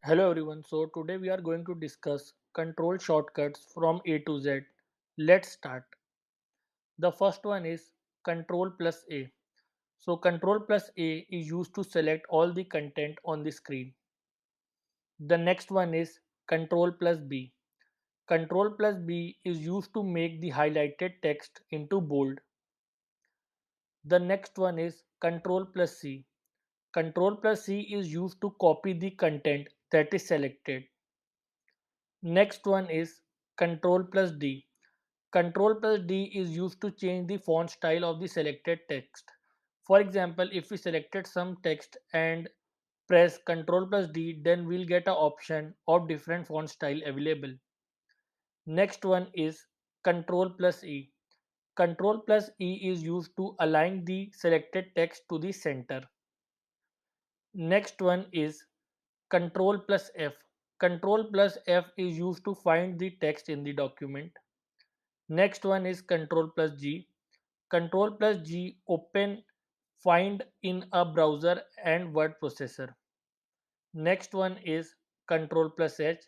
Hello everyone. So today we are going to discuss control shortcuts from A to Z. Let's start. The first one is Ctrl+A. So Ctrl+A is used to select all the content on the screen. The next one is Ctrl+B. Ctrl+B is used to make the highlighted text into bold. The next one is Ctrl+C. Ctrl+C is used to copy the content that is selected. Next one is Ctrl+D. Ctrl+D is used to change the font style of the selected text. For example, if we selected some text and press Ctrl+D, then we'll get an option of different font style available. Next one is Ctrl+E. Ctrl+E is used to align the selected text to the center. Next one is Ctrl+F. Ctrl+F is used to find the text in the document. Next one is Ctrl+G. Ctrl+G open find in a browser and word processor. Next one is Ctrl+H.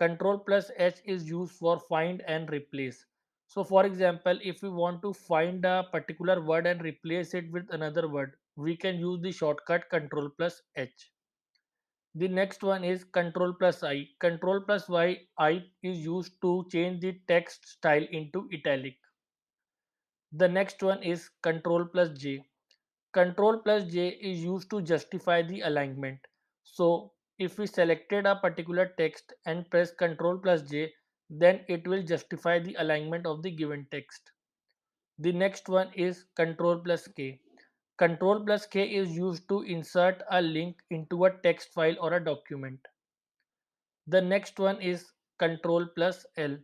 Ctrl+H is used for find and replace. So for example, if we want to find a particular word and replace it with another word, we can use the shortcut Ctrl+H. The next one is Ctrl+I. Ctrl+I is used to change the text style into italic. The next one is Ctrl+J. Ctrl+J is used to justify the alignment. So if we selected a particular text and press Ctrl+J, then it will justify the alignment of the given text. The next one is Ctrl+K. Ctrl+K is used to insert a link into a text file or a document. The next one is Ctrl+L.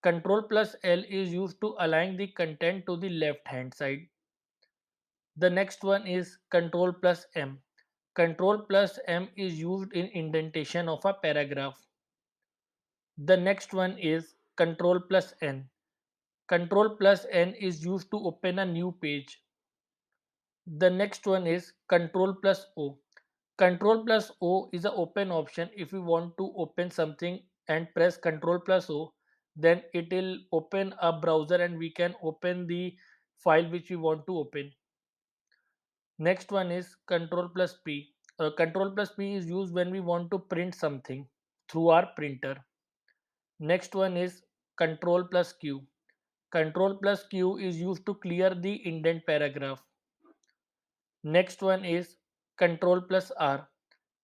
Ctrl+L is used to align the content to the left hand side. The next one is Ctrl+M. Ctrl+M is used in indentation of a paragraph. The next one is Ctrl+N. Ctrl+N is used to open a new page. The next one is Ctrl+O. Ctrl+O is an open option. If we want to open something and press Ctrl+O, then it will open a browser and we can open the file which we want to open. Next one is Ctrl+P. Ctrl+P is used when we want to print something through our printer. Next one is Ctrl+Q. Ctrl+Q is used to clear the indent paragraph. Next one is Ctrl+R.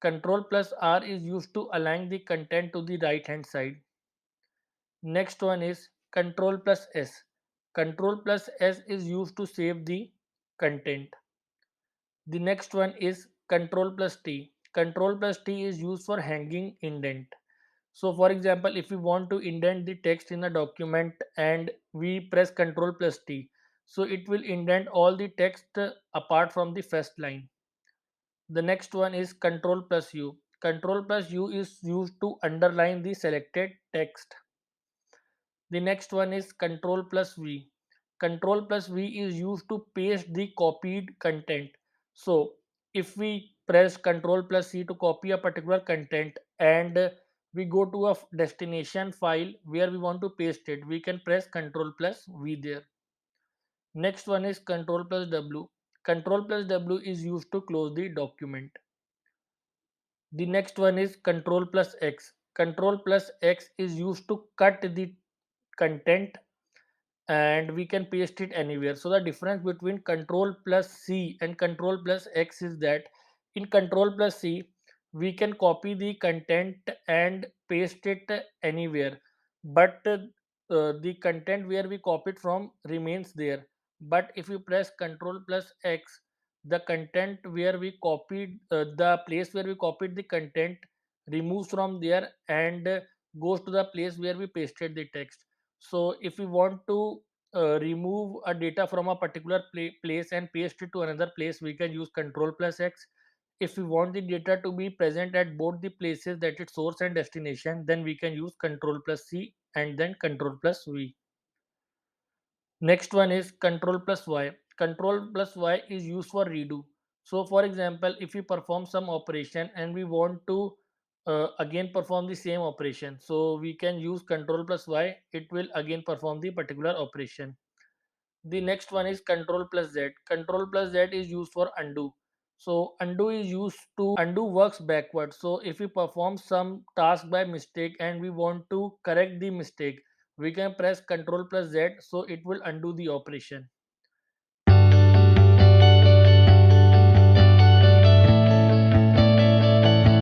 Ctrl+R is used to align the content to the right hand side. Next one is Ctrl+S. Ctrl+S is used to save the content. The next one is Ctrl+T. Ctrl+T is used for hanging indent. So for example, if we want to indent the text in a document and we press Ctrl+T, so it will indent all the text apart from the first line. The next one is Ctrl+U. Ctrl+U is used to underline the selected text. The next one is Ctrl+V. Ctrl+V is used to paste the copied content. So if we press Ctrl+C to copy a particular content and we go to a destination file where we want to paste it, we can press Ctrl+V there. Next one is Ctrl+W. Ctrl+W is used to close the document. The next one is Ctrl+X. Ctrl+X is used to cut the content and we can paste it anywhere. So the difference between Ctrl+C and Ctrl+X is that in Ctrl+C we can copy the content and paste it anywhere, but the content where we copied from remains there. But if you press Ctrl+X, the content where we copied, the place where we copied the content removes from there and goes to the place where we pasted the text. So if we want to remove a data from a particular place and paste it to another place, we can use Ctrl+X. If we want the data to be present at both the places, that is source and destination, then we can use Ctrl+C and then Ctrl+V. Next one is Ctrl+Y. Ctrl+Y is used for redo. So for example, if we perform some operation and we want to again perform the same operation. So we can use Ctrl+Y, it will again perform the particular operation. The next one is Ctrl+Z. Ctrl+Z is used for undo. So undo is used to undo works backward. So if we perform some task by mistake and we want to correct the mistake, we can press Ctrl+Z, so it will undo the operation.